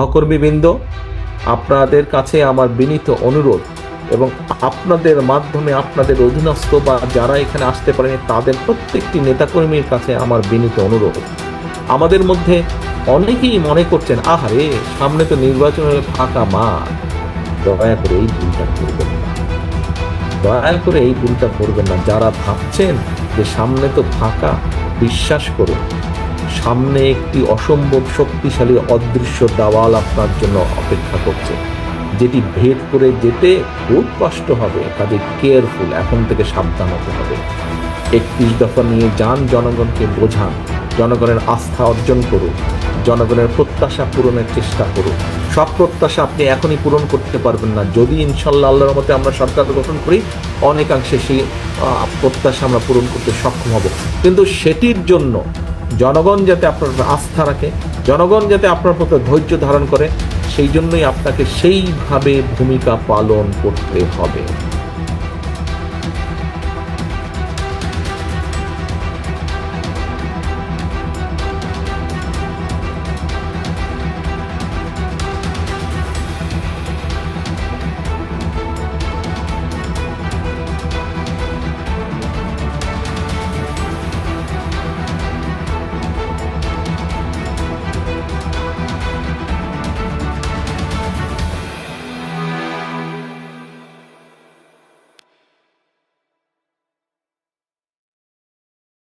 সহকর্মীবৃন্দ, আপনাদের কাছে আমার বিনীত অনুরোধ এবং আপনাদের মাধ্যমে আপনাদের অধীনস্থ বা যারা এখানে আসতে পারেনি তাদের প্রত্যেকটি নেতাকর্মীর কাছে আমার বিনীত অনুরোধ, আমাদের মধ্যে অনেকেই মনে করছেন আহারে সামনে তো নির্বাচনের ফাঁকা মাঠ, দয়া করে এই ভুলটা করবেন না, দয়া করে এই ভুলটা করবেন না। যারা ভাবছেন যে সামনে তো ফাঁকা, বিশ্বাস করুন সামনে একটি অসম্ভব শক্তিশালী অদৃশ্য দেওয়াল আপনার জন্য অপেক্ষা করছে, যেটি ভেদ করে যেতে খুব কষ্ট হবে। কাজে কেয়ারফুল, এখন থেকে সাবধান হতে হবে। 31 দফা নিয়ে যান, জনগণকে বোঝান, জনগণের আস্থা অর্জন করুন, জনগণের প্রত্যাশা পূরণের চেষ্টা করুন। সব প্রত্যাশা আপনি এখনই পূরণ করতে পারবেন না, যদি ইনশাল্লাহ আল্লাহর মতে আমরা সরকার গঠন করি অনেকাংশে সেই প্রত্যাশা আমরা পূরণ করতে সক্ষম হব। কিন্তু সেটির জন্য জনগণ যাতে আপনার আস্থা রাখে, জনগণ যাতে আপনার প্রতি ধৈর্য ধারণ করে, সেই জন্যই আপনাকে সেইভাবে ভূমিকা পালন করতে হবে।